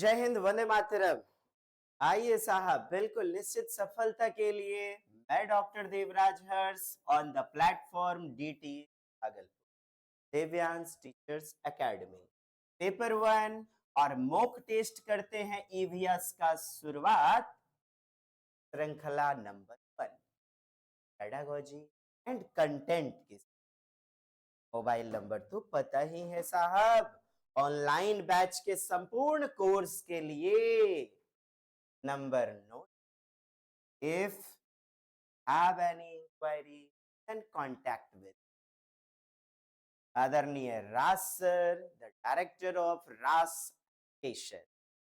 जय हिंद, वंदे मातरम। आइए साहब, बिल्कुल निश्चित सफलता के लिए मैं doctor Devraj Harsh on the platform DT Bhagalpur, Divyansh teachers academy. Paper one और मॉक टेस्ट करते हैं ईवीएस का शुरुआत। श्रृंखला number one, pedagogy and content की। मोबाइल नंबर तो पता ही है साहब, ऑनलाइन बैच के संपूर्ण कोर्स के लिए। Number note, if have any inquiry then contact with आदरणीय राज सर, द डायरेक्टर ऑफ रास एजुकेशन।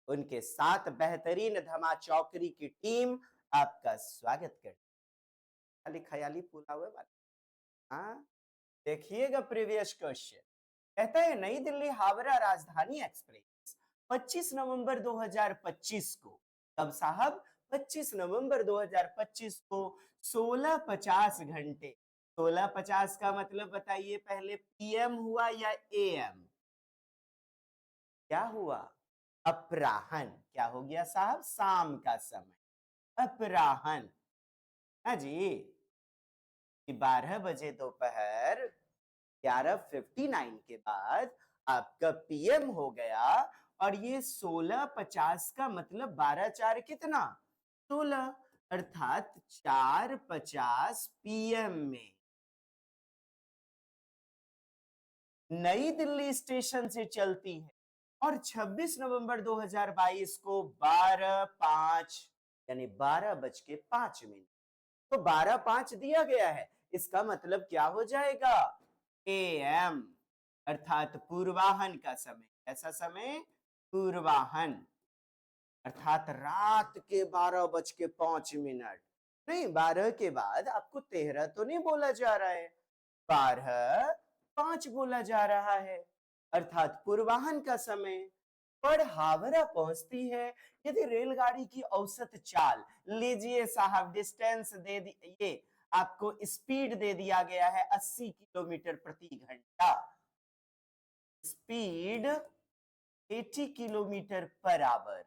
उनके साथ बेहतरीन धमा चौकरी की टीम आपका स्वागत करती है। खाली खयाली पुलावे वाले। हाँ, देखिएगा प्रीवियस क्वेश्चन। कहता है नई दिल्ली हावड़ा राजधानी एक्सप्रेस 25 नवंबर 2025 को, कब साहब? 25 नवंबर 2025 को 16:50 घंटे। 16:50 का मतलब बताइए, पहले पीएम हुआ या एएम? क्या हुआ? अपराहन। क्या हो गया साहब? शाम का समय, अपराहन। हाँ जी, 12 बजे दोपहर 11:59 के बाद आपका पीएम हो गया। और ये 16:50 का मतलब 12 4 कितना? 16, अर्थात 4:50 पीएम में नई दिल्ली स्टेशन से चलती है। और 26 नवंबर 2022 को 12:05 यानी 12:05। तो 12:05 दिया गया है, इसका मतलब क्या हो जाएगा? एएम, अर्थात पूर्वाहन का समय। ऐसा समय पूर्वाहन, अर्थात रात के 12:05। नहीं, 12 के बाद आपको 13 तो नहीं बोला जा रहा है, 12:05 बोला जा रहा है, अर्थात पूर्वाहन का समय। पर हावड़ा पहुंचती है यदि रेलगाड़ी की औसत चाल, लीजिए साहब, डिस्टेंस दे दिए, आपको स्पीड दे दिया गया है 80 किलोमीटर प्रति घंटा। Speed 80 kilometre per hour.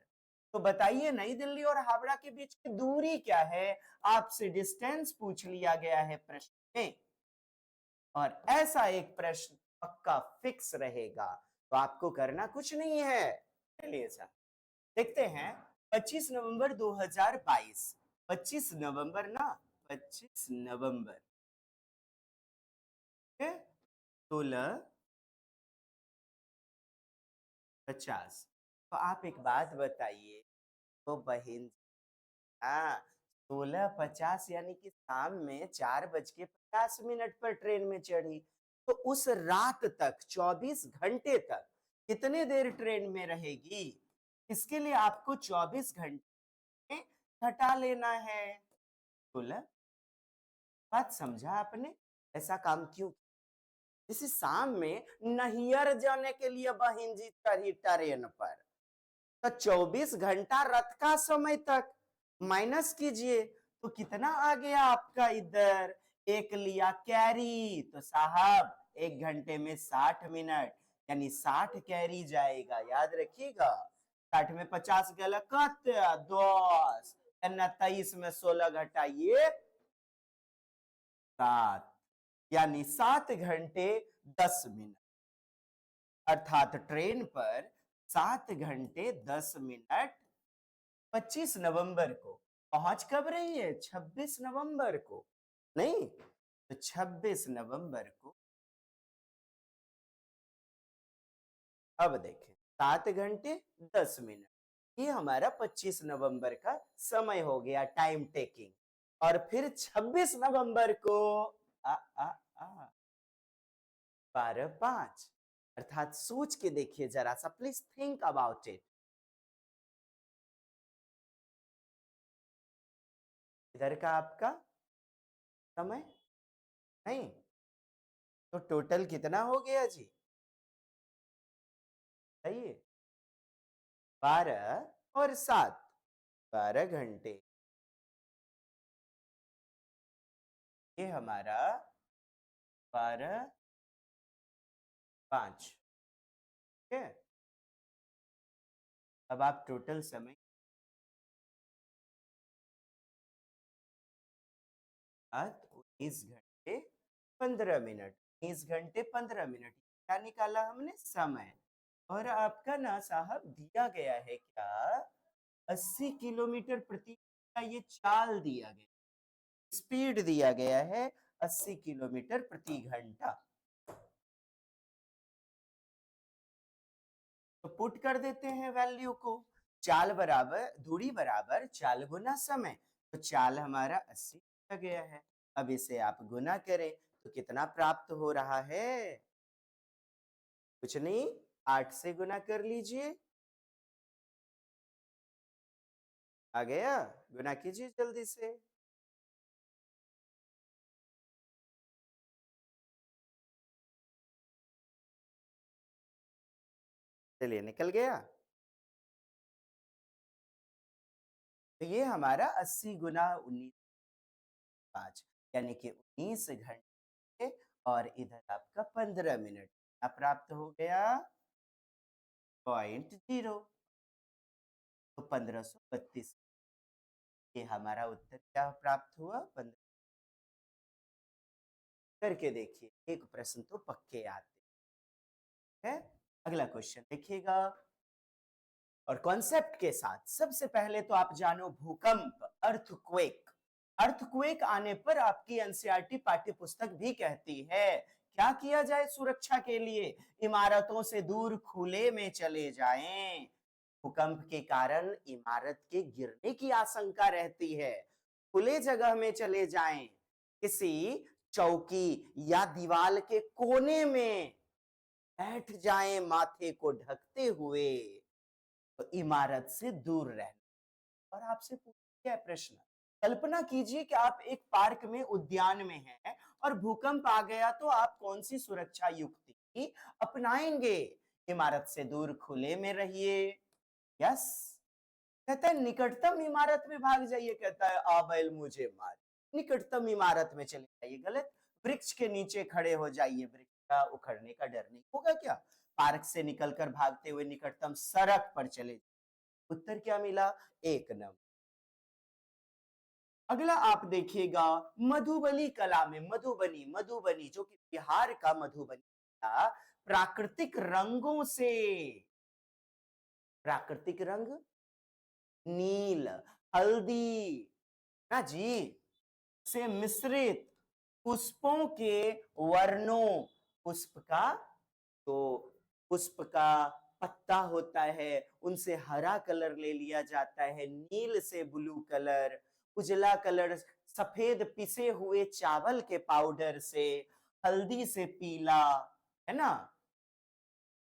तो बताइए नई दिल्ली और हावड़ा के बीच की दूरी क्या है? आपसे डिस्टेंस पूछ लिया गया है प्रश्न में। और ऐसा एक प्रश्न पक्का फिक्स रहेगा, तो आपको करना कुछ नहीं है। चलिए साहब, देखते हैं 25 नवंबर 2022। 25 नवंबर ना, 25 नवंबर 16:50। तो आप एक बात बताइए तो बहन, हाँ, 16:50 यानी कि शाम में 4:50 पर ट्रेन में चढ़ी। तो उस रात तक, 24 घंटे तक कितने देर ट्रेन में रहेगी? इसके लिए आपको 24 घंटे घटा लेना है। 16, बात समझा आपने? ऐसा काम क्यों? इसी शाम में नहियर जाने के लिए बहन जी चढ़ी ट्रेन पर, तो 24 घंटा रथ का समय तक माइनस कीजिए, तो कितना आ गया आपका इधर? एक लिया कैरी, तो साहब 1 घंटे में 60 मिनट, यानी 60 कैरी जाएगा, याद रखिएगा। 60 में 50 गला कत 10, 23 में 16 घटाइए 7, यानी 7 घंटे 10 मिनट। अर्थात ट्रेन पर 7 घंटे 10 मिनट 25 नवंबर को। पहुंच कब रही है? 26 नवंबर को। नहीं, तो 26 नवंबर को। अब देखें, 7 घंटे 10 मिनट, ये हमारा 25 नवंबर का समय हो गया, टाइम टेकिंग। और फिर 26 नवंबर को आ, आ, आ, 12:05, अर्थात सोच के देखिए जरा सा, प्लीज थिंक अबाउट इट। इधर का आपका समय, नहीं, तो टोटल कितना हो गया जी? सही है, 12 और 7, 12 घंटे। ये हमारा 12:05, ठीक है। अब आप टोटल समय 19 घंटे 15 मिनट, 19 घंटे 15 मिनट क्या निकाला हमने समय। और आपका ना साहब दिया गया है क्या, 80 किलोमीटर प्रति का ये चाल दिया गया, स्पीड दिया गया है 80 किलोमीटर प्रति घंटा। तो पुट कर देते हैं वैल्यू को, चाल बराबर दूरी बराबर चाल गुना समय। तो चाल हमारा 80 आ गया है। अब इसे आप गुना करें तो कितना प्राप्त हो रहा है, कुछ नहीं, 8 से गुना कर लीजिए। आ गया, गुना कीजिए जल्दी से। चलिए निकल गया। तो ये हमारा 80 गुना 19 5 यानी कि 19 घंटे और इधर आपका 15 मिनट प्राप्त हो गया 0.0। तो 1532 ये हमारा उत्तर क्या प्राप्त हुआ 15। करके देखिए, एक प्रश्न तो पक्के आते हैं। अगला क्वेश्चन देखिएगा और कॉन्सेप्ट के साथ। सबसे पहले तो आप जानो भूकंप, अर्थक्वेक। अर्थक्वेक आने पर आपकी एनसीईआरटी पाठ्य पुस्तक भी कहती है क्या किया जाए सुरक्षा के लिए, इमारतों से दूर खुले में चले जाएं। भूकंप के कारण इमारत के गिरने की आशंका रहती है, खुले जगह में चले जाएं, किसी चौकी या दीवार के कोने में बैठ जाएं माथे को ढकते हुए, तो इमारत से दूर रहना। और आपसे पूछा गया प्रश्न, कल्पना कीजिए कि आप एक पार्क में उद्यान में हैं और भूकंप आ गया तो आप कौन सी सुरक्षा युक्ति अपनाएंगे। इमारत से दूर खुले में रहिए, यस। कहता है निकटतम इमारत में भाग जाइए, कहता है आ बैल मुझे मार। निकटतम इमारत में चले जाइए, गलत। वृक्ष के नीचे खड़े हो जाइए, वृक्ष का उखड़ने का डर नहीं होगा क्या। पार्क से निकलकर भागते हुए निकटतम सड़क पर चले। उत्तर क्या मिला, 1 नंबर। अगला आप देखिएगा मधुबनी कला में, मधुबनी मधुबनी जो कि बिहार का मधुबनी था, प्राकृतिक रंगों से, प्राकृतिक रंग नील, हल्दी ना जी से मिश्रित पुष्पों के वर्णों, पुष्प का, तो पुष्प का पत्ता होता है, उनसे हरा कलर ले लिया जाता है, नील से ब्लू कलर, उजला कलर सफेद पिसे हुए चावल के पाउडर से, हल्दी से पीला, है ना।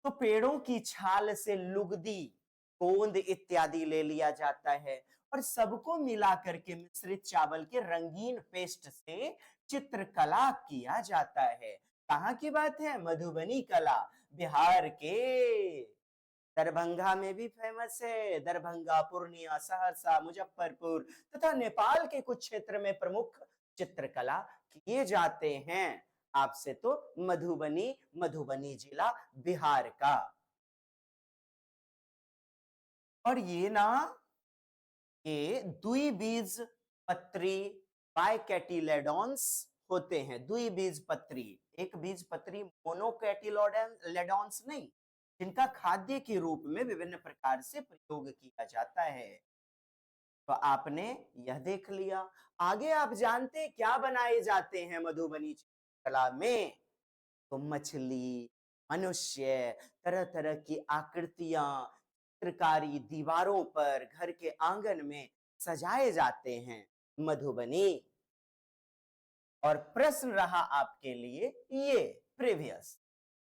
तो पेड़ों की छाल से लुगदी, गोंद इत्यादि ले लिया जाता है और सबको मिलाकर के मिश्रित चावल के रंगीन पेस्ट से चित्रकला किया जाता है। कहाँ की बात है, मधुबनी कला, बिहार के दरभंगा में भी फेमस है। दरभंगा, पूर्णिया, सहरसा, मुजफ्फरपुर तथा नेपाल के कुछ क्षेत्र में प्रमुख चित्रकला किए जाते हैं। आपसे तो मधुबनी, मधुबनी जिला बिहार का। और ये ना, ये द्विबीज पत्री बाइकैटिलेडॉन्स होते हैं। द्विबीज पत्री, एक बीज पत्री मोनोकैटिलेडॉन्स नहीं, जिनका खाद्य के रूप में विभिन्न प्रकार से प्रयोग किया जाता है। तो आपने यह देख लिया। आगे आप जानते क्या बनाए जाते हैं मधुबनी कला में, तो मछली, मनुष्य, तरह तरह की आकृतियां, चित्रकारी दीवारों पर, घर के आंगन में सजाए जाते हैं मधुबनी। और प्रश्न रहा आपके लिए ये प्रीवियस,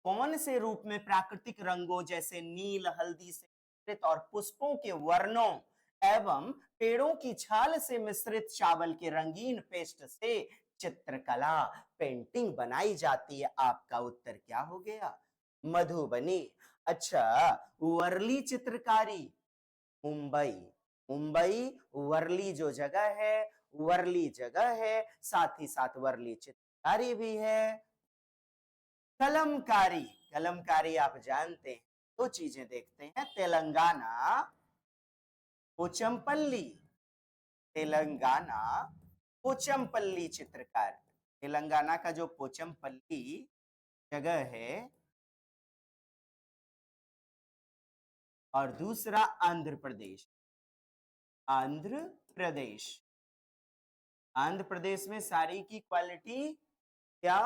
कौन से रूप में प्राकृतिक रंगों जैसे नील, हल्दी से मिश्रित और पुष्पों के वर्णों एवं पेड़ों की छाल से मिश्रित चावल के रंगीन पेस्ट से चित्रकला, पेंटिंग बनाई जाती है। आपका उत्तर क्या हो गया, मधुबनी। अच्छा, वर्ली चित्रकारी, मुंबई, मुंबई वर्ली जो जगह है, वर्ली जगह है, साथ ही साथ वर्ली चित्रकारी भी है। कलमकारी, कलमकारी आप जानते हैं, दो चीजें देखते हैं, तेलंगाना पोचमपल्ली, तेलंगाना पोचमपल्ली चित्रकार। तेलंगाना का जो पोचमपल्ली जगह है, और दूसरा आंध्र प्रदेश। आंध्र प्रदेश, आंध्र प्रदेश में साड़ी की क्वालिटी क्या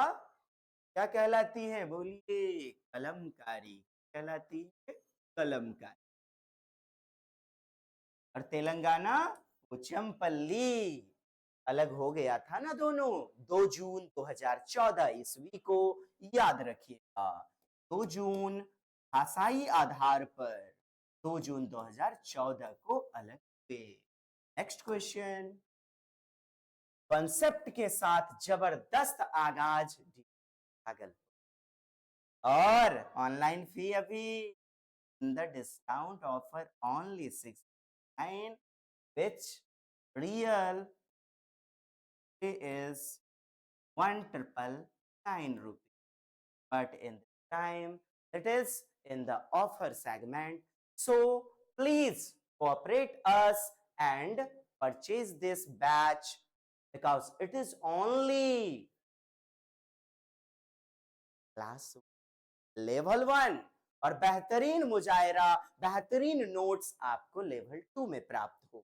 क्या कहलाती है? बोलिए, कलमकारी कहलाती है, कलमकारी। और तेलंगाना पोचमपल्ली। अलग हो गया था ना दोनों। 2 जून 2014 ईस्वी को याद रखिएगा। 2 जून भाषाई आधार पर 2 जून 2014 को अलग हुए। Next question. कॉन्सेप्ट के साथ जबरदस्त आगाज भागलपुर, और ऑनलाइन फी अभी the discount offer only 69, which real is 1,999 rupees, but in this time it is in the offer segment, so please cooperate us and purchase this batch because it is only class level 1, और बेहतरीन मुजायरा, बेहतरीन notes आपको level 2 में प्राप्त हो।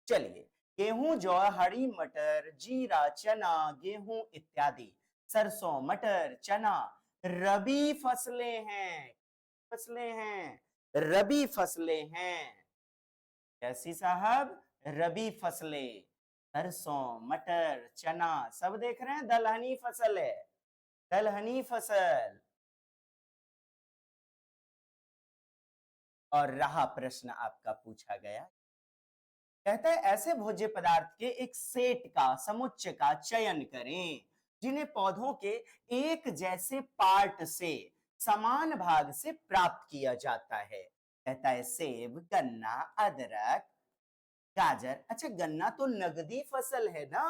चलिए, गेहूं, जौ, हरी मटर, जीरा, चना, गेहूं इत्यादि सरसों, मटर, चना रबी फसलें हैं। फसलें हैं, रबी फसलें हैं। कैसी साहब? रबी फसलें। सरसों, मटर, चना सब देख रहे हैं, दलहनी फसल है, दलहनी फसल। और रहा प्रश्न आपका पूछा गया, कहता है ऐसे भोज्य पदार्थ के एक सेट का, समुच्चय का चयन करें जिन्हें पौधों के एक जैसे पार्ट से, समान भाग से प्राप्त किया जाता है। कहता है सेब, गन्ना, अदरक, गाजर। अच्छा, गन्ना तो नगदी फसल है ना।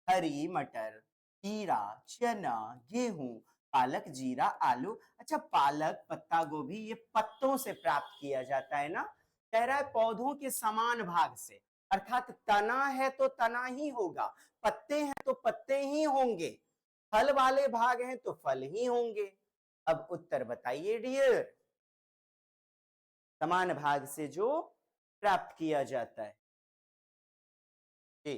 हरी मटर, जीरा, चना, गेहूं, पालक, जीरा, आलू। अच्छा, पालक, पत्ता गोभी ये पत्तों से प्राप्त किया जाता है ना। कह रहा है पौधों के समान भाग से, अर्थात तना है तो तना ही होगा, पत्ते हैं तो पत्ते ही होंगे, फल वाले भाग हैं तो फल ही होंगे। अब उत्तर बताइए डियर। समान भाग से जो प्राप्त किया जाता है जी।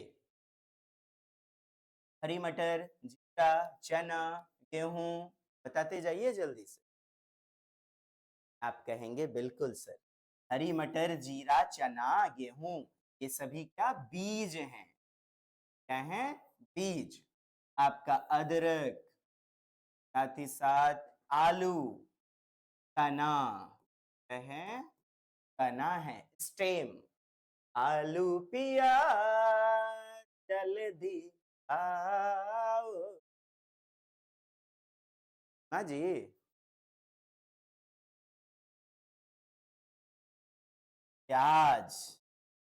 हरी मटर, जीरा, चना, गेहूं, बताते जाइए जल्दी से। आप कहेंगे बिल्कुल सर। हरी मटर, जीरा, चना, गेहूं ये सभी क्या बीज हैं? क्या हैं? बीज। आपका अदरक, साथ ही साथ आलू, तना है, तना है, स्टेम। आलू प्याज जल्दी आओ। हाँ जी। प्याज,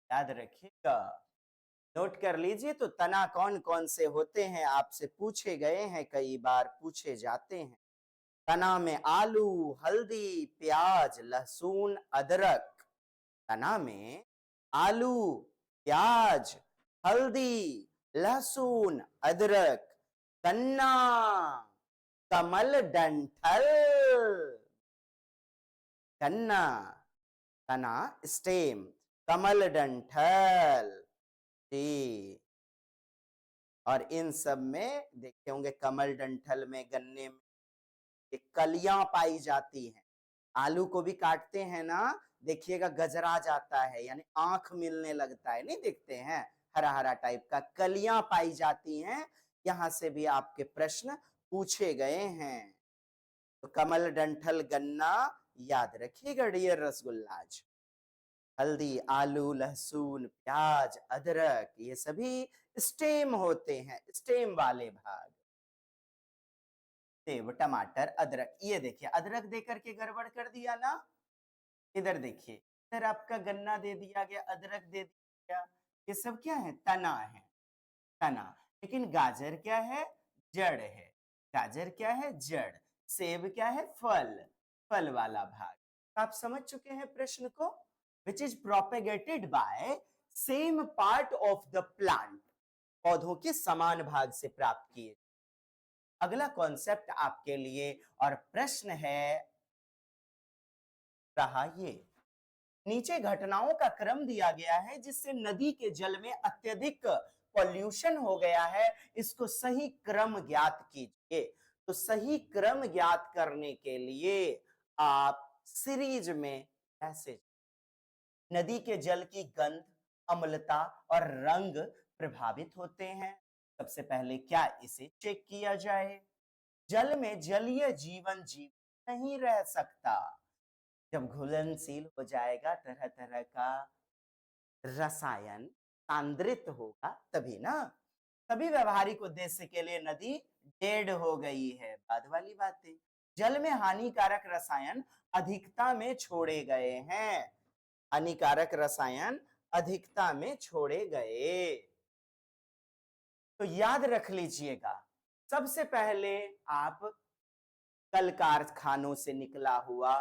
याद रखिएगा, नोट कर लीजिए। तो तना कौन कौन से होते हैं आपसे पूछे गए हैं, कई बार पूछे जाते हैं। तना में आलू, हल्दी, प्याज, लहसुन, अदरक। तना में आलू, प्याज, हल्दी, लहसुन, अदरक। गन्ना, कमल डंठल। गन्ना, तना, स्टेम, कमल डंठल जी। और इन सब में देखे होंगे, कमल डंठल में, गन्ने में कलियां पाई जाती हैं। आलू को भी काटते हैं ना, देखिएगा गजरा जाता है, यानी आंख मिलने लगता है, नहीं देखते हैं, हरा हरा टाइप का, कलियां पाई जाती हैं। यहां से भी आपके प्रश्न पूछे गए हैं। तो कमल डंठल गन्ना याद रखिएगा डियर रसगुल्लाज। हल्दी, आलू, लहसुन, प्याज, अदरक ये सभी स्टेम होते हैं, स्टेम वाले भाग। सेब, टमाटर, अदरक। ये देखिए, अदरक देकर के गड़बड़ कर दिया ना। इधर देखिए, इधर आपका गन्ना दे दिया गया, अदरक दे दिया गया। ये सब क्या है? तना है, तना। लेकिन गाजर क्या है? जड़ है। गाजर क्या है? जड़। सेब क्या है? फल, फल वाला भाग। आप समझ चुके हैं प्रश्न को? which is propagated by same part of the plant, पौधों के समान भाग से प्राप्त किए। अगला कॉन्सेप्ट आपके लिए और प्रश्न है रहा ये, नीचे घटनाओं का क्रम दिया गया है जिससे नदी के जल में अत्यधिक पॉल्यूशन हो गया है, इसको सही क्रम ज्ञात कीजिए। तो सही क्रम ज्ञात करने के लिए आप सीरीज में ऐसे नदी के जल की गंध, अम्लता और रंग प्रभावित होते हैं। सबसे पहले क्या इसे चेक किया जाए? जल में जलीय जीवन जीवित नहीं रह सकता। जब घुलनशील हो जाएगा, तरह तरह का रसायन सांद्रित होगा तभी ना। सभी व्यवहारिक उद्देश्य के लिए नदी डेड हो गई है, बाद वाली बातें। जल में हानिकारक रसायन अधिकता में छोड़े गए हैं, हानिकारक रसायन अधिकता में छोड़े गए। तो याद रख लीजिएगा, सबसे पहले आप कल कारखानों से निकला हुआ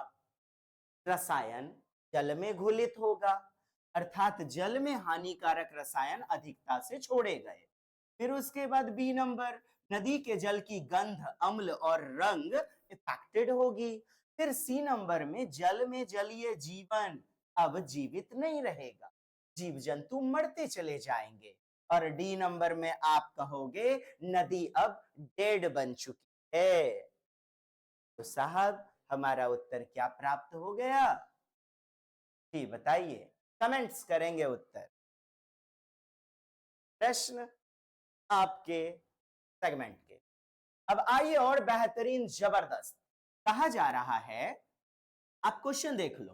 रसायन जल में घुलित होगा, अर्थात जल में हानिकारक रसायन अधिकता से छोड़े गए। फिर उसके बाद बी नंबर, नदी के जल की गंध, अम्ल और रंग इफेक्टेड होगी। फिर सी नंबर में जल में जलीय जीवन अब जीवित नहीं रहेगा, जीव जंतु मरते चले जाएंगे। और डी नंबर में आप कहोगे नदी अब डेड बन चुकी है। तो साहब हमारा उत्तर क्या प्राप्त हो गया? जी बताइए, कमेंट्स करेंगे उत्तर। प्रश्न आपके सेगमेंट के। अब आइए और बेहतरीन जबरदस्त, कहा जा रहा है, आप क्वेश्चन देख लो,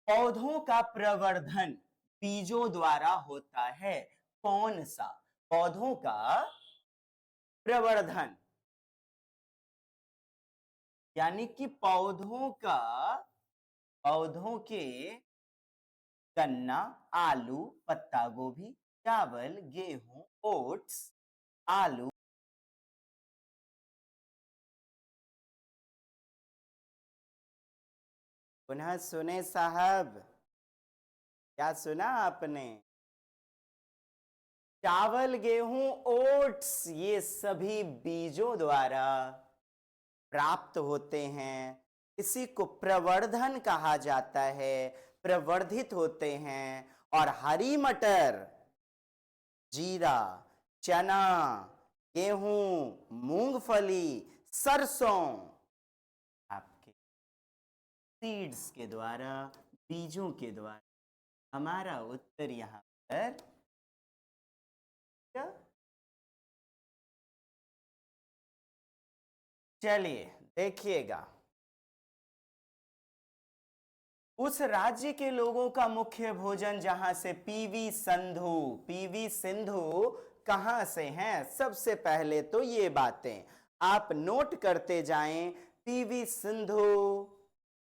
पौधों का प्रवर्धन बीजों द्वारा होता है, कौन सा? पौधों का प्रवर्धन यानी कि पौधों के गन्ना, आलू, पत्ता गोभी, चावल, गेहूं, ओट्स, आलू, पुनः सुने साहब, क्या सुना आपने? चावल, गेहूं, ओट्स, ये सभी बीजों द्वारा प्राप्त होते हैं, इसी को प्रवर्धन कहा जाता है, प्रवर्धित होते हैं। और हरी मटर, जीरा, चना, गेहूं, मूंगफली, सरसों आपके सीड्स के द्वारा, बीजों के द्वारा। हमारा उत्तर यहां पर क्या? चलिए देखिएगा, उस राज्य के लोगों का मुख्य भोजन जहां से पीवी सिंधु कहां से हैं? सबसे पहले तो ये बातें आप नोट करते जाएं। पीवी सिंधु,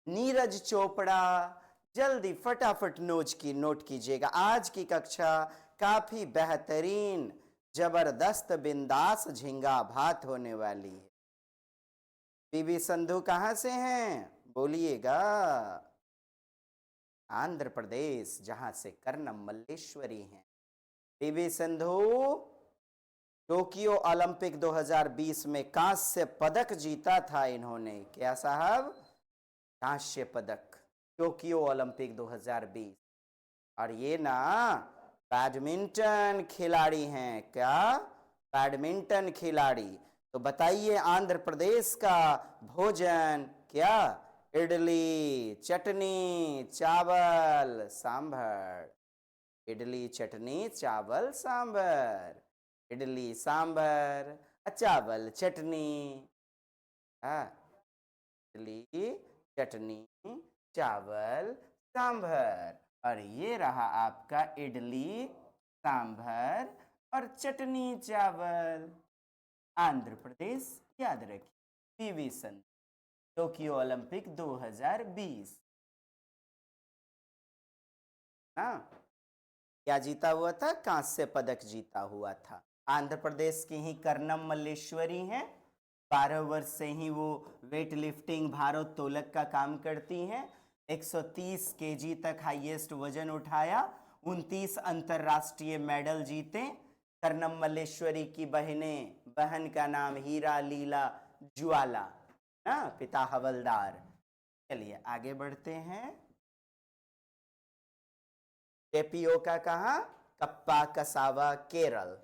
नीरज चोपड़ा, जल्दी फटाफट नोट कीजिएगा। आज की कक्षा काफी बेहतरीन, जबरदस्त, बिंदास, झिंगा भात होने वाली है। पीवी सिंधु कहां से हैं? बोलिएगा। आंध्र प्रदेश, जहां से कर्णम मल्लेश्वरी हैं। पीवी सिंधु टोक्यो ओलंपिक 2020 में कांस्य पदक जीता था इन्होंने। क्या साहब? कांस्य पदक, टोक्यो ओलंपिक 2020। और ये ना बैडमिंटन खिलाड़ी हैं। क्या? बैडमिंटन खिलाड़ी। तो बताइए, आंध्र प्रदेश का भोजन क्या? इडली, चटनी, चावल, सांभर। इडली, चटनी, चावल, सांभर। इडली, सांभर, चावल, चटनी। इडली, चटनी, चावल, सांभर। और ये रहा आपका इडली, सांभर और चटनी, चावल। आंध्र प्रदेश, याद रखिए, पीवी सिंधु, टोक्यो ओलंपिक 2020 ना, क्या जीता हुआ था? कांस्य पदक जीता हुआ था। आंध्र प्रदेश की ही कर्णम मल्लेश्वरी हैं। 12 वर्ष से ही वो वेट लिफ्टिंग, भारोत्तोलक का काम करती हैं। 130 केजी तक हाईएस्ट वजन उठाया, 29 अंतरराष्ट्रीय मेडल जीते। कर्नम मल्लेश्वरी की बहन का नाम हीरा लीला ज्वाला, ना, पिता हवलदार। चलिए आगे बढ़ते हैं। टेपियोका कहाँ? Kappa cassava, Kerala.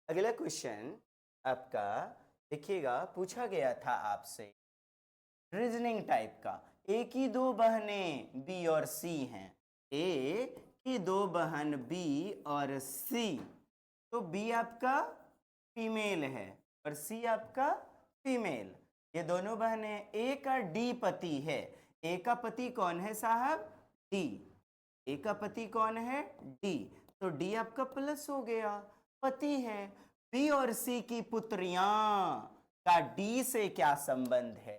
अगला क्वेश्चन आपका देखिएगा, पूछा गया था आपसे रीजनिंग टाइप का। ए की दो बहनें बी और सी हैं, ए की दो बहन बी और सी, तो बी आपका फीमेल है और सी आपका फीमेल। ये दोनों बहनें, ए का डी पति है। ए का पति कौन है साहब? डी। ए का पति कौन है? डी। तो डी आपका प्लस हो गया, पति है। बी और सी की पुत्रियां का डी से क्या संबंध है?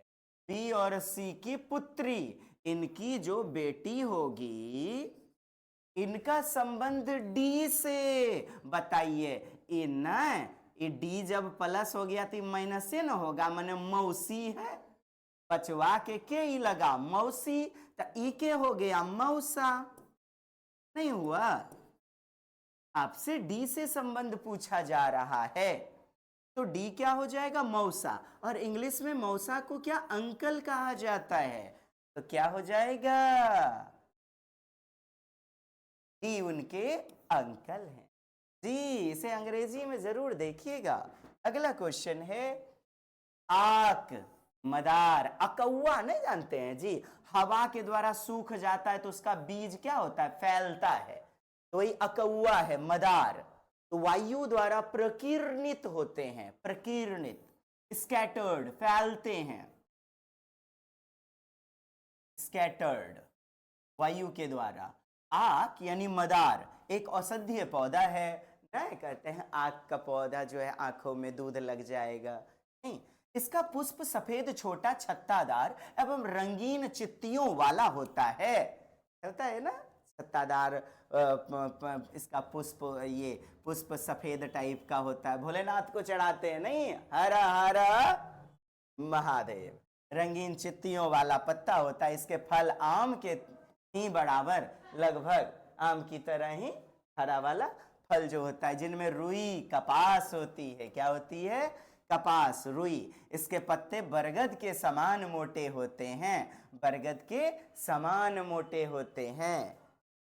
बी और सी की पुत्री, इनकी जो बेटी होगी, इनका संबंध डी से। बताइए, इन डी जब प्लस हो गया तो माइनस से ना होगा, माने मौसी है, बचवा के ई लगा मौसी, तो ई के हो गया मौसा। नहीं हुआ? आपसे डी से संबंध पूछा जा रहा है, तो डी क्या हो जाएगा? मौसा। और इंग्लिश में मौसा को क्या अंकल कहा जाता है, तो क्या हो जाएगा? डी उनके अंकल हैं जी। इसे अंग्रेजी में जरूर देखिएगा। अगला क्वेश्चन है, आक, मदार, अकौआ नहीं जानते हैं जी? हवा के द्वारा सूख जाता है तो उसका बीज क्या होता है? फैलता है, तो वही अकौआ है, मदार। तो वायु द्वारा प्रकीर्णित होते हैं, प्रकीर्णित, स्कैटर्ड, फैलते हैं, स्कैटर्ड वायु के द्वारा। आक यानी मदार एक औषधीय पौधा है, नहीं कहते हैं आक का पौधा जो है आंखों में दूध लग जाएगा, नहीं। इसका पुष्प सफेद, छोटा, छत्तादार एवं रंगीन चित्तियों वाला होता है ना, छत्तादार। इसका पुष्प, ये पुष्प सफेद टाइप का होता है, भोलेनाथ को चढ़ाते हैं, नहीं, हर हर महादेव। रंगीन चित्तियों वाला पत्ता होता है। इसके फल आम के ही बराबर, लगभग आम की तरह ही हरा वाला फल जो होता है, जिनमें रुई, कपास होती है। क्या होती है? कपास, रुई। इसके पत्ते बरगद के समान मोटे होते हैं, बरगद के समान मोटे होते हैं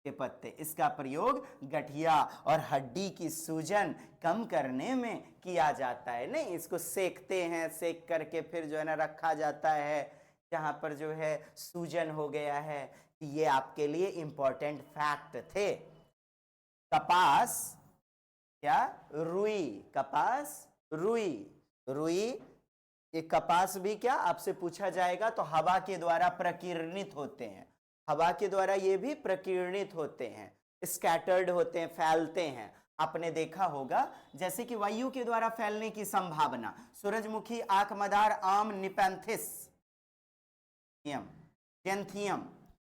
के पत्ते। इसका प्रयोग गठिया और हड्डी की सूजन कम करने में किया जाता है, नहीं, इसको सेकते हैं, सेक करके फिर जो है ना रखा जाता है जहां पर जो है सूजन हो गया है। ये आपके लिए इंपॉर्टेंट फैक्ट थे। कपास क्या? रुई, कपास, रुई, रुई। ये कपास भी क्या आपसे पूछा जाएगा, तो हवा के द्वारा प्रकीर्णित होते हैं, हवा के द्वारा ये भी प्रकीर्णित होते हैं, स्कैटर्ड होते हैं, फैलते हैं। आपने देखा होगा जैसे कि वायु के द्वारा फैलने की संभावना, सूरजमुखी, आंख मदार, आम, निपेंथिस, जेंथियम,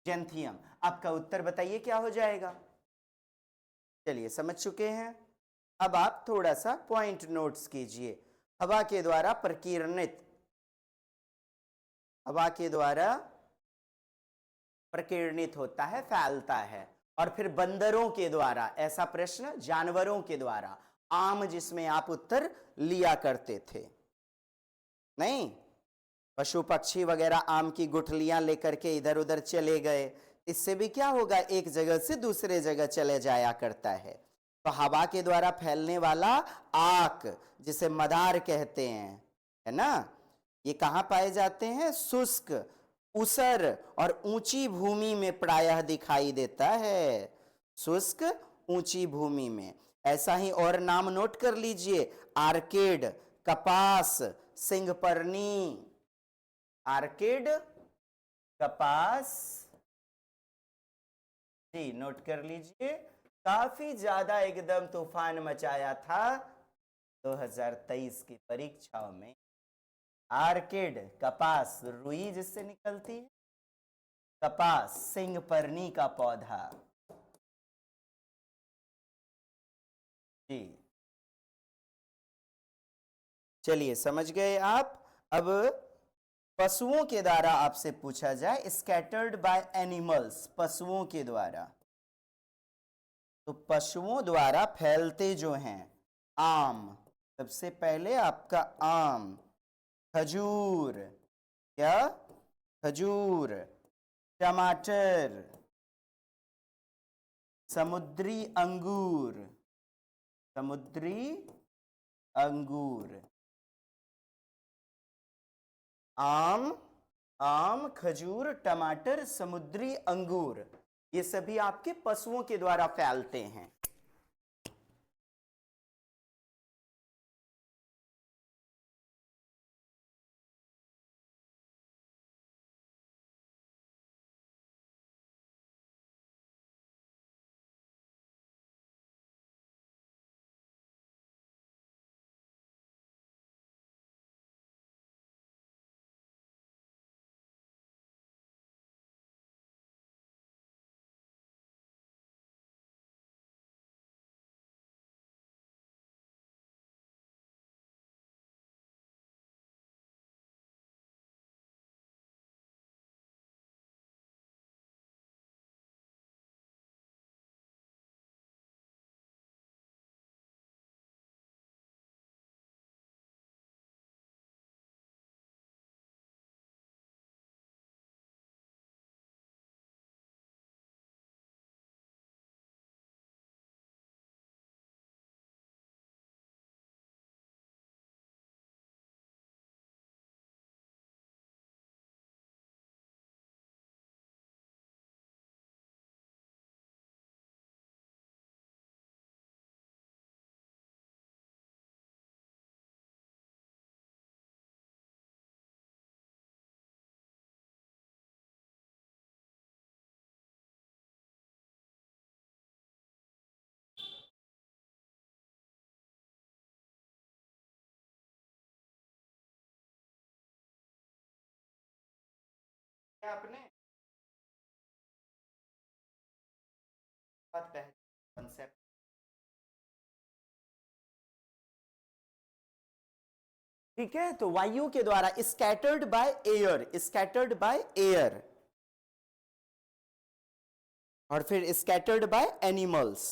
जेंथियम। आपका उत्तर बताइए क्या हो जाएगा? चलिए समझ चुके हैं। अब आप थोड़ा सा पॉइंट नोट्स कीजिए। हवा के द्वारा प्रकीर्णित, हवा के द्वारा प्रकीर्णित होता है, फैलता है। और फिर बंदरों के द्वारा, ऐसा प्रश्न जानवरों के द्वारा, आम जिसमें आप उत्तर लिया करते थे, नहीं, पशु पक्षी वगैरह आम की गुठलियां लेकर के इधर उधर चले गए, इससे भी क्या होगा? एक जगह से दूसरे जगह चले जाया करता है। तो हवा के द्वारा फैलने वाला आक, जिसे मदार कहते हैं, है ना, ये कहां पाए जाते हैं? शुष्क, ऊसर और ऊंची भूमि में प्रायः दिखाई देता है, शुष्क, ऊंची भूमि में। ऐसा ही और नाम नोट कर लीजिए, आर्किड, कपास, सिंहपर्णी, आर्किड, कपास जी, नोट कर लीजिए। काफी ज्यादा एकदम तूफान मचाया था 2023 की परीक्षाओं में। आर्किड, कपास, रुई जिससे निकलती है, कपास, सिंहपर्णी का पौधा जी। चलिए समझ गए आप। अब पशुओं के द्वारा आपसे पूछा जाए, स्कैटर्ड बाय एनिमल्स, पशुओं के द्वारा, तो पशुओं द्वारा फैलते जो हैं आम, सबसे पहले आपका आम, खजूर, क्या, खजूर, टमाटर, समुद्री अंगूर, समुद्री अंगूर, आम, आम, खजूर, टमाटर, समुद्री अंगूर, ये सभी आपके पशुओं के द्वारा फैलते हैं। आपने बात पहले कॉन्सेप्ट, ठीक है, तो वायु के द्वारा, scattered by air, scattered by air, और फिर स्कैटर्ड बाय एनिमल्स।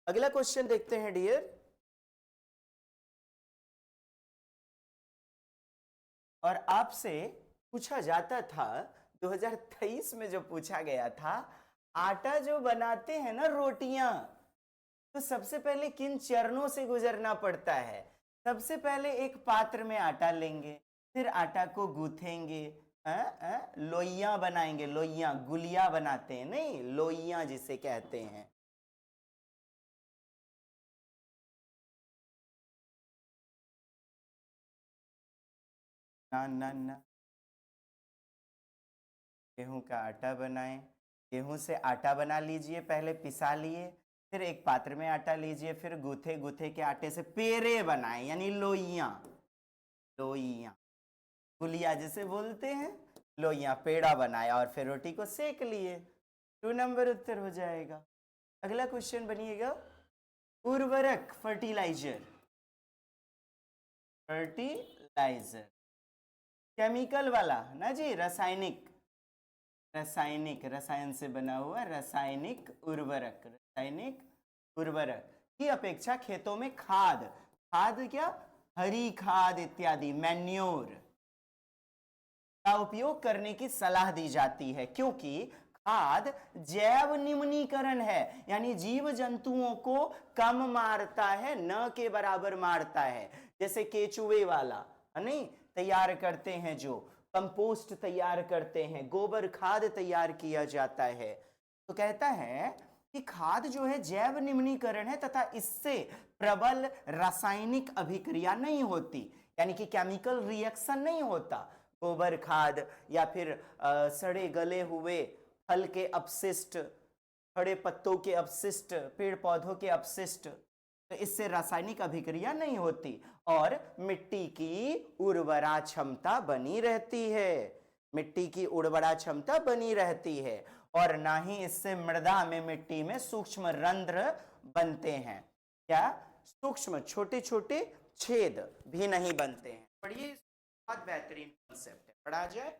अगला क्वेश्चन देखते हैं डियर, और आपसे पूछा जाता था 2023 में, जो पूछा गया था, आटा जो बनाते हैं ना रोटियां, तो सबसे पहले किन चरणों से गुजरना पड़ता है? सबसे पहले एक पात्र में आटा लेंगे, फिर आटा को गूंथेंगे, लोइयां बनाएंगे, लोइयां, गुलिया बनाते हैं, नहीं, लोइयां जिसे कहते हैं। ना ना ना, गेहूं का आटा बनाएं, गेहूं से आटा बना लीजिए, पहले पिसा लिए, फिर एक पात्र में आटा लीजिए, फिर गूथे गूथे के आटे से पेरे बनाएं, यानी लोइयां, लोइयां, गुलिया जिसे बोलते हैं, लोइयां, पेड़ा बनाया, और फिर रोटी को सेक लिए। 2 नंबर उत्तर हो जाएगा। अगला क्वेश्चन बनिएगा, उर्वरक, फर्टिलाइजर, फर्टिलाइजर, केमिकल वाला ना जी, रासायनिक, रासायनिक, रसायन से बना हुआ रासायनिक उर्वरक, रासायनिक उर्वरक की अपेक्षा खेतों में खाद, खाद क्या, हरी खाद इत्यादि, मैन्योर का उपयोग करने की सलाह दी जाती है, क्योंकि खाद जैव निम्नीकरण है, यानी जीव जंतुओं को कम मारता है, न के बराबर मारता है। जैसे केचुए वाला, नहीं, तैयार करते हैं, जो कंपोस्ट तैयार करते हैं, गोबर खाद तैयार किया जाता है, तो कहता है कि खाद जो है जैव निम्नीकरण है, तथा इससे प्रबल रासायनिक अभिक्रिया नहीं होती, यानी कि केमिकल रिएक्शन नहीं होता। गोबर खाद या फिर सड़े गले हुए फल के अपशिष्ट, खड़े पत्तों के अपशिष्ट, पेड़ पौधों के अपशिष्ट, तो इससे रासायनिक अभिक्रिया नहीं होती, और मिट्टी की उर्वरा क्षमता बनी रहती है, मिट्टी की उर्वरा क्षमता बनी रहती है, और ना ही इससे मृदा में, मिट्टी में सूक्ष्म रंध्र बनते हैं। क्या? सूक्ष्म, छोटे छोटे छेद भी नहीं बनते हैं। पढ़िए, बहुत बेहतरीन कॉन्सेप्ट है, पढ़ा जाए।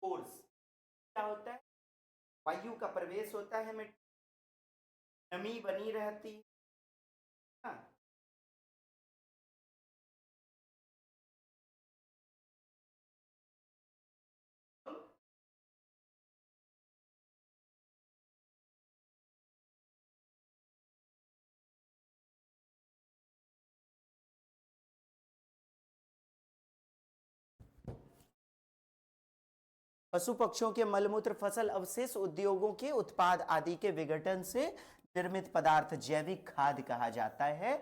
फोर्स क्या होता है? वायु का प्रवेश होता है मिट्टी, नमी बनी रहती है। हाँ, पशु पक्षियों के मलमूत्र, फसल अवशेष, उद्योगों के उत्पाद आदि के विघटन से निर्मित पदार्थ जैविक खाद कहा जाता है,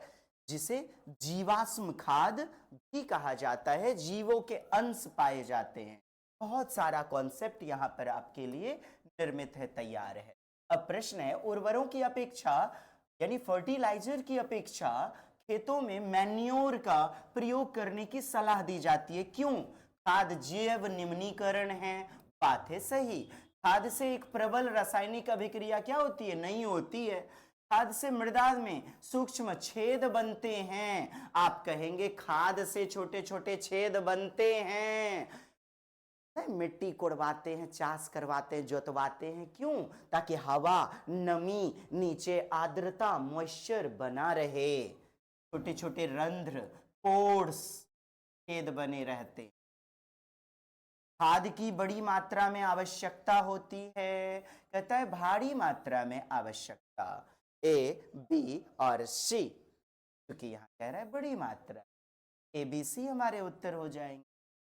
जिसे जीवाश्म खाद भी कहा जाता है। जीवों के अंश पाए जाते हैं। बहुत सारा कॉन्सेप्ट यहाँ पर आपके लिए निर्मित है, तैयार है। अब प्रश्न है, उर्वरों की अपेक्षा यानी फर्टिलाइजर की अपेक्षा खेतों में मैन्योर का प्रयोग करने की सलाह दी जाती है। क्यों? खाद जैव निम्नीकरण है। बात है सही। खाद से एक प्रबल रासायनिक अभिक्रिया क्या होती है? नहीं होती है। खाद से मृदा में सूक्ष्म छेद बनते हैं। आप कहेंगे खाद से छोटे छोटे छेद बनते हैं। मिट्टी कोड़वाते हैं, चाष करवाते हैं, जोतवाते हैं। क्यों? ताकि हवा, नमी, नीचे आर्द्रता, मॉइस्चर बना रहे। छोटे छोटे रंध्र, पोर्स, छेद बने रहते। खाद की बड़ी मात्रा में आवश्यकता होती है। कहता है भारी मात्रा में आवश्यकता। ए, बी और सी, क्योंकि यहां कह रहा है बड़ी मात्रा। ए, बी, सी हमारे उत्तर हो जाएंगे।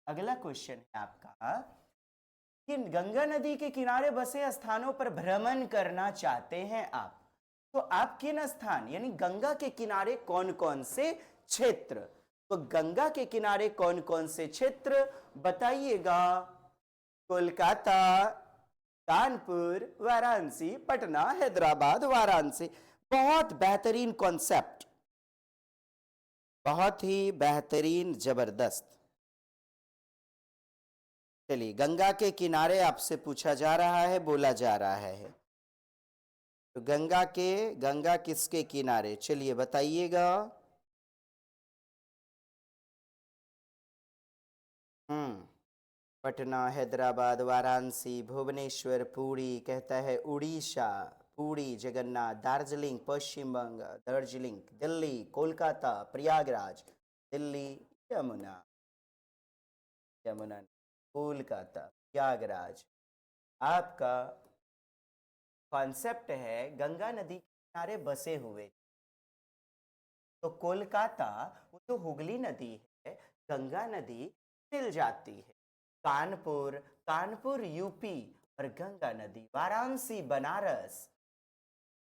अगला क्वेश्चन है आपका कि गंगा नदी के किनारे बसे स्थानों पर भ्रमण करना चाहते हैं आप, तो आप किन स्थान यानी गंगा के किनारे कौन कौन से क्षेत्र, तो गंगा के किनारे कौन कौन से क्षेत्र बताइएगा? कोलकाता, कानपुर, वाराणसी, पटना, हैदराबाद, वाराणसी। बहुत बेहतरीन कॉन्सेप्ट, बहुत ही बेहतरीन, जबरदस्त। चलिए, गंगा के किनारे आपसे पूछा जा रहा है, बोला जा रहा है, तो गंगा किसके किनारे, चलिए बताइएगा। पटना, हैदराबाद, वाराणसी, भुवनेश्वर, पुरी, कहता है उड़ीसा, पुरी, जगन्नाथ, दार्जिलिंग, पश्चिम बंगाल, दार्जिलिंग, दिल्ली, कोलकाता, प्रयागराज, दिल्ली, यमुना, यमुना, कोलकाता, प्रयागराज। आपका कॉन्सेप्ट है गंगा नदी के किनारे बसे हुए, तो कोलकाता वो तो हुगली नदी है, गंगा नदी मिल जाती है। कानपुर, कानपुर यूपी, और गंगा नदी वाराणसी, बनारस।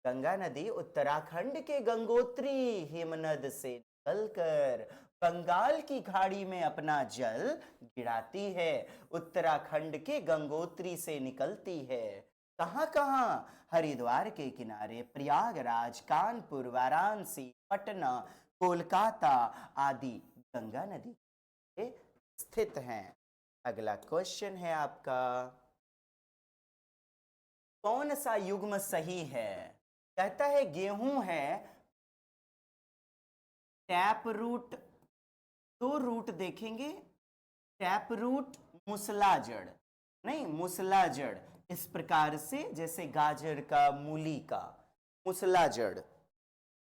गंगा नदी उत्तराखंड के गंगोत्री हिमनद से निकलकर बंगाल की खाड़ी में अपना जल गिराती है। उत्तराखंड के गंगोत्री से निकलती है। कहां कहां? हरिद्वार के किनारे, प्रयागराज, कानपुर, वाराणसी, पटना, कोलकाता आदि गंगा नदी के स्थित हैं। अगला क्वेश्चन है आपका, कौन सा युग्म सही है? कहता है गेहूं है, टैप रूट, दो रूट देखेंगे, टैप रूट, मूसलाजड़, नहीं मूसलाजड़, इस प्रकार से जैसे गाजर का, मूली का, मूसलाजड़।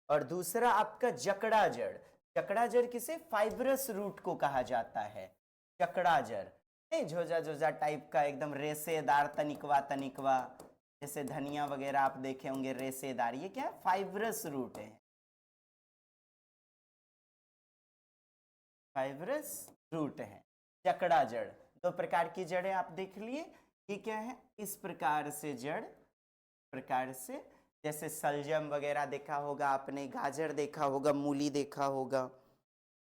और दूसरा आपका जकड़ाजड़। जकड़ाजड़ किसे? फाइब्रस रूट को कहा जाता है जकड़ाजड़, नहीं झोजा झोजा टाइप का, एकदम रेसेदार, तनिकवा तनिकवा, जैसे धनिया वगैरह आप देखे होंगे रेशेदार, ये क्या है, फाइब्रस रूट है, फाइब्रस रूट है। जकड़ा जड़, दो प्रकार की जड़ें आप देख लिए, ये क्या है, इस प्रकार से जड़, प्रकार से, जैसे सलजम वगैरह देखा होगा आपने, गाजर देखा होगा, मूली देखा होगा,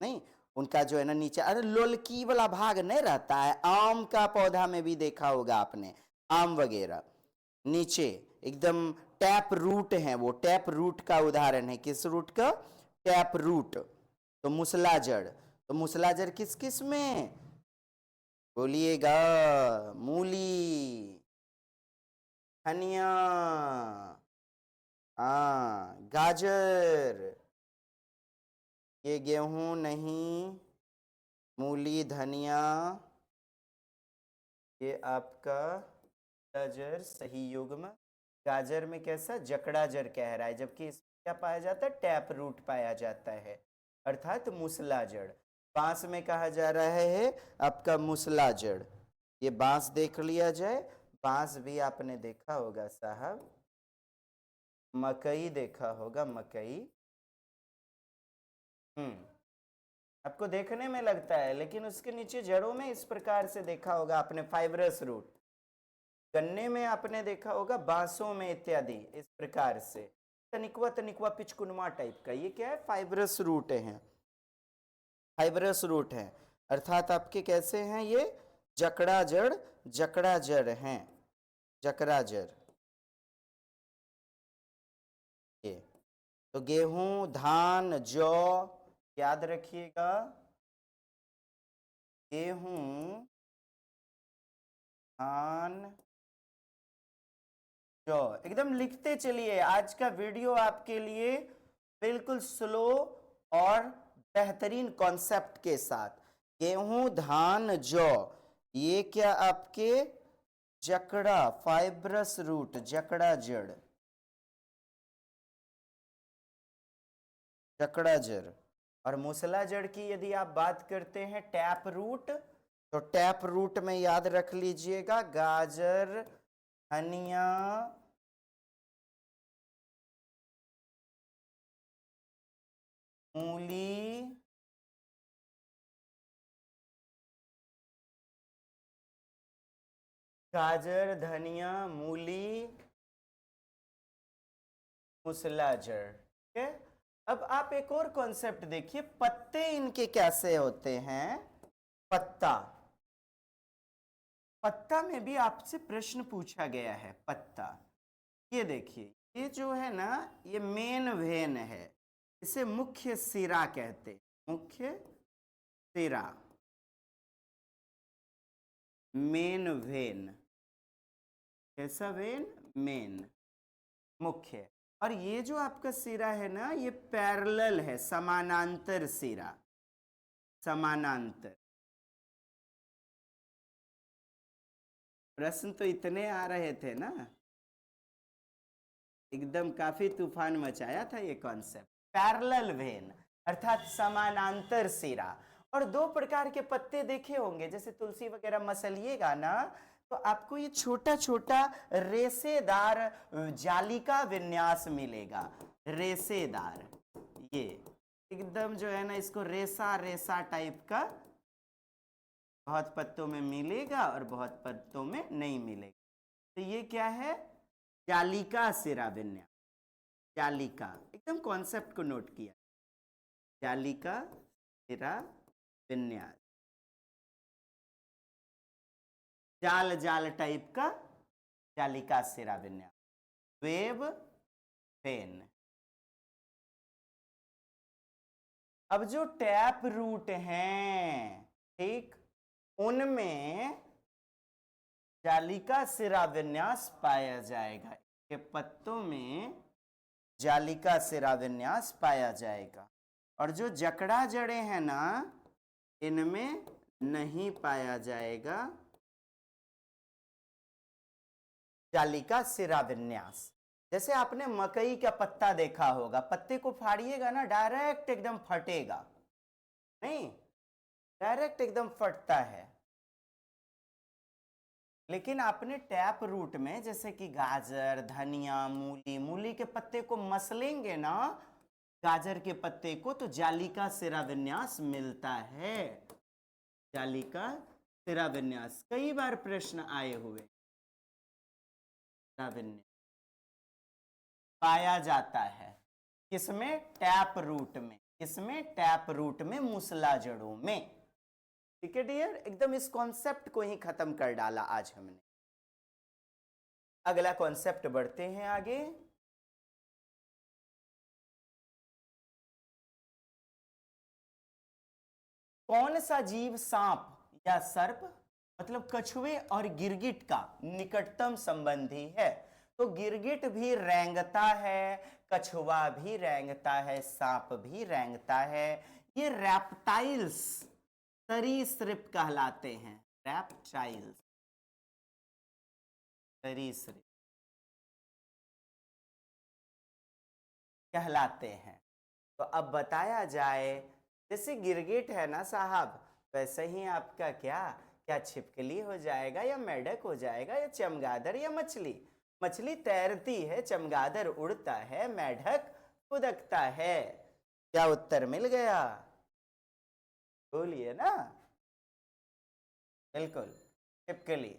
नहीं, उनका जो है ना नीचे अरे लोलकी वाला भाग नहीं रहता है, आम का पौधा में भी देखा होगा आपने, आम वगैरह नीचे एकदम टैप रूट है, वो टैप रूट का उदाहरण है, किस रूट का, टैप रूट। तो मूसला जड़, तो मूसला जड़ किस किस में, बोलिएगा, मूली, धनिया, गाजर, ये गेहूं नहीं, मूली धनिया, ये आपका गाजर सही युग्म। गाजर में कैसा, जकड़ा जड़ कह रहा है, जबकि इसमें क्या पाया जाता है, टैप रूट पाया जाता है, अर्थात मूसला जड़। बांस में कहा जा रहा है आपका मूसला जड़। ये बांस देख लिया जाए, बांस भी आपने देखा होगा साहब, मकई देखा होगा, मकई, आपको देखने में लगता है, लेकिन उसके नीचे जड़ों में इस प्रकार से देखा होगा आपने, फाइब्रस रूट। गन्ने में आपने देखा होगा, बांसों में इत्यादि इस प्रकार से तनिकवा तनिकवा पिचकुनमा टाइप का, ये क्या है, फाइब्रस रूट है, फाइब्रस रूट है, अर्थात आपके कैसे हैं ये, जकड़ा जड़, जकड़ा जड़ हैं, जकड़ा जड़। ये तो गेहूं, धान, जौ, याद रखिएगा, गेहूं, धान, जौ, एकदम लिखते चलिए, आज का वीडियो आपके लिए बिल्कुल स्लो और बेहतरीन कॉन्सेप्ट के साथ। गेहूं, धान, जौ, ये क्या आपके जकड़ा, फाइब्रस रूट, जकड़ा जड़, जकड़ा जड़। और मूसला जड़ की यदि आप बात करते हैं, टैप रूट, तो टैप रूट में याद रख लीजिएगा, गाजर, धनिया, मूली, गाजर, धनिया, मूली, मूसला जड़, ठीक है। अब आप एक और कॉन्सेप्ट देखिए, पत्ते इनके कैसे होते हैं, पत्ता, पत्ता में भी आपसे प्रश्न पूछा गया है, पत्ता, ये देखिए, ये जो है ना, ये मेन वेन है, इसे मुख्य सिरा कहते, मुख्य सिरा, मेन वेन, कैसा वेन, मेन, मुख्य। और ये जो आपका सिरा है ना, ये पैरेलल है, समानांतर सिरा, समानांतर। प्रश्न तो इतने आ रहे थे ना, एकदम काफी तूफान मचाया था ये कॉन्सेप्ट, पैरेलल वेन अर्थात समानांतर सिरा। और दो प्रकार के पत्ते देखे होंगे, जैसे तुलसी वगैरह मसलिएगा ना, तो आपको ये छोटा छोटा रेशेदार जालिका विन्यास मिलेगा, रेशेदार, ये एकदम जो है ना, इसको रेसा रेसा टाइप का बहुत पत्तों में मिलेगा और बहुत पत्तों में नहीं मिलेगा। तो ये क्या है, जालिका सिरा विन्यास, जालिका, एकदम कॉन्सेप्ट को नोट किया, जालिका सिरा विन्यास, जाल जाल टाइप का जालिका सिरा विन्यास, वेव पेन। अब जो टैप रूट हैं, ठीक, उनमें जालिका सिरा विन्यास पाया जाएगा, के पत्तों में जालिका सिरा विन्यास पाया जाएगा। और जो जकड़ा जड़े हैं ना, इनमें नहीं पाया जाएगा जालिका सिरा विन्यास। जैसे आपने मकई का पत्ता देखा होगा, पत्ते को फाड़िएगा ना, डायरेक्ट एकदम फटेगा, नहीं, डायरेक्ट एकदम फटता है, लेकिन आपने टैप रूट में जैसे कि गाजर, धनिया, मूली, मूली के पत्ते को मसलेंगे ना, गाजर के पत्ते को, तो जाली का सिरा विन्यास मिलता है। जाली का सिरा विन्यास कई बार प्रश्न आए हुए, सिरा विन्यास पाया जाता है किसमें? टैप रूट में। किसमें? टैप रूट में, मूसला जड़ों में। ठीक है डियर, एकदम इस कॉन्सेप्ट को ही खत्म कर डाला आज हमने। अगला कॉन्सेप्ट बढ़ते हैं आगे। कौन सा जीव सांप या सर्प, मतलब कछुए और गिरगिट का निकटतम संबंधी है? तो गिरगिट भी रेंगता है, कछुआ भी रेंगता है, सांप भी रेंगता है। ये रैप्टाइल्स, सरीसृप कहलाते हैं। रैप्टाइल्स, सरीसृप कहलाते हैं। तो अब बताया जाए, जैसे गिरगिट है ना साहब, वैसे ही आपका क्या क्या छिपकली हो जाएगा, या मेढक हो जाएगा, या चमगादड़, या मछली? मछली तैरती है, चमगादड़ उड़ता है, मेढक फुदकता है। क्या उत्तर मिल गया? बोलिए ना। बिल्कुल, छिपकली।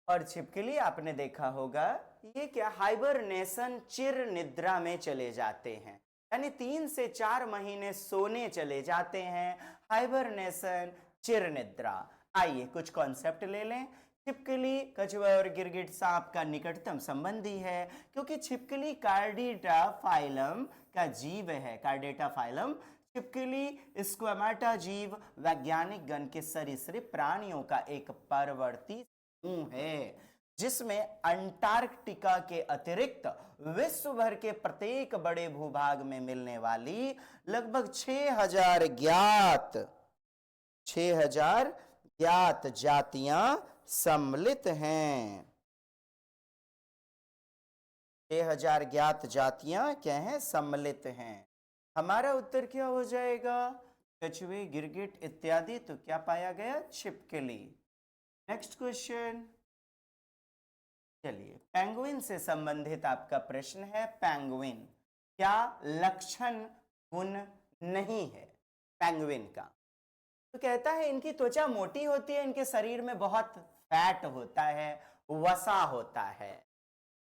और छिपकली आपने देखा होगा, ये क्या हाइबरनेशन, चिर निद्रा में चले जाते हैं, यानी 3 से 4 महीने सोने चले जाते हैं। हाइबरनेशन, चिर निद्रा। आइए कुछ कॉन्सेप्ट ले लें। छिपकली, कछुआ और गिरगिट सांप का निकटतम संबंधी है, क्योंकि छिपकली कार्डेटा फाइलम का जीव है। कार्डेटा फाइलम, छिपकली स्क्वेमाटा जीव, वैज्ञानिक गण के सरीसृप प्राणियों का एक परवर्ती समूह है, जिसमें अंटार्कटिका के अतिरिक्त विश्व भर के प्रत्येक बड़े भूभाग में मिलने वाली लगभग 6000 ज्ञात जातियां सम्मिलित हैं। 6000 ज्ञात जातियां क्या हैं? सम्मिलित हैं। हमारा उत्तर क्या हो जाएगा? कछुए, गिरगिट इत्यादि। तो क्या पाया गया? छिपकली। Next question. चलिए, पेंगुइन से संबंधित आपका प्रश्न है। पेंगुइन क्या लक्षण गुण नहीं है पेंगुइन का? तो कहता है इनकी त्वचा मोटी होती है, इनके शरीर में बहुत फैट होता है, वसा होता है।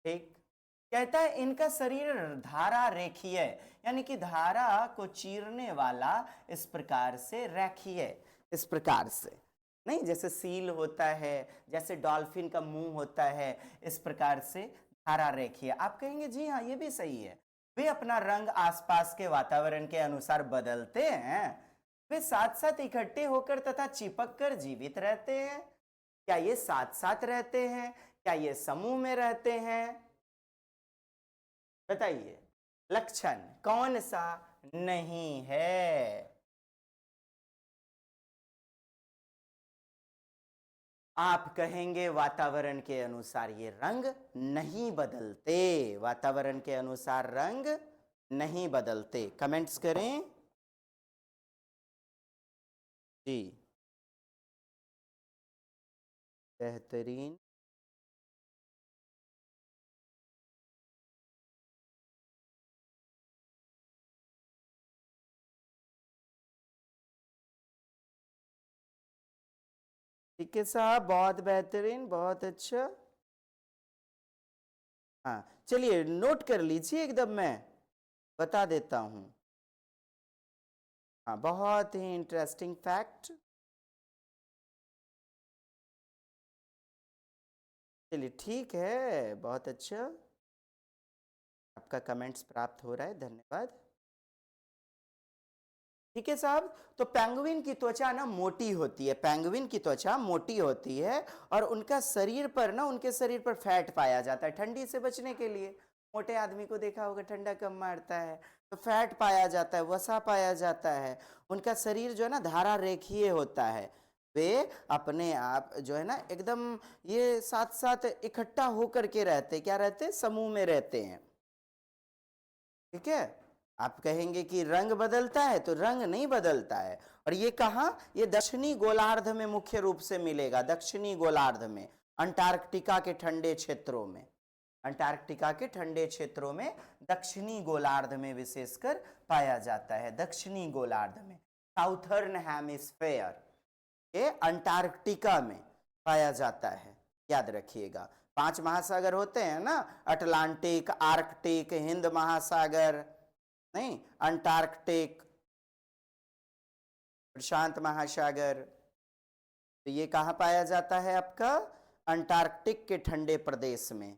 ठीक। कहता है इनका शरीर धारा रेखीय, यानी कि धारा को चीरने वाला, इस प्रकार से रेखीय, इस प्रकार से नहीं, जैसे सील होता है, जैसे डॉल्फिन का मुंह होता है, इस प्रकार से धारा रेखीय। आप कहेंगे जी हाँ, ये भी सही है। वे अपना रंग आसपास के वातावरण के अनुसार बदलते हैं। वे साथ साथ इकट्ठे होकर तथा चिपक कर जीवित रहते हैं। क्या ये साथ साथ रहते हैं? क्या ये समूह में रहते हैं? बताइए। लक्षण कौन सा नहीं है? आप कहेंगे वातावरण के अनुसार ये रंग नहीं बदलते, वातावरण के अनुसार रंग नहीं बदलते। कमेंट्स करें जी। बेहतरीन। ठीक है साहब, बहुत बेहतरीन, बहुत अच्छा। हाँ, चलिए नोट कर लीजिए, एकदम मैं बता देता हूं। हाँ, बहुत ही इंटरेस्टिंग फैक्ट। चलिए ठीक है, बहुत अच्छा। आपका कमेंट्स प्राप्त हो रहा है, धन्यवाद। ठीक है साहब, तो पेंगुइन की त्वचा ना मोटी होती है, पेंगुइन की त्वचा मोटी होती है, और उनका शरीर पर ना, उनके शरीर पर फैट पाया जाता है ठंडी से बचने के लिए। मोटे आदमी को देखा होगा, ठंडा कम मारता है, तो फैट पाया जाता है, वसा पाया जाता है। उनका शरीर जो है ना धारा रेखीय होता है। वे अपने आप जो है ना एकदम ये साथ साथ इकट्ठा होकर के रहते, क्या रहते? समूह में रहते हैं। ठीक है। आप कहेंगे कि रंग बदलता है, तो रंग नहीं बदलता है। और ये कहाँ? ये दक्षिणी गोलार्ध में मुख्य रूप से मिलेगा, दक्षिणी गोलार्ध में। अंटार्कटिका के ठंडे क्षेत्रों में, अंटार्कटिका के ठंडे क्षेत्रों में दक्षिणी गोलार्ध में विशेषकर पाया जाता है। दक्षिणी गोलार्ध में, साउथर्न हेमिस्फेयर के अंटार्कटिका में पाया जाता है। याद रखिएगा, 5 महासागर होते हैं ना, अटलांटिक, आर्कटिक, हिंद महासागर, नहीं, अंटार्कटिक, प्रशांत महासागर। तो ये कहाँ पाया जाता है? आपका अंटार्कटिक के ठंडे प्रदेश में।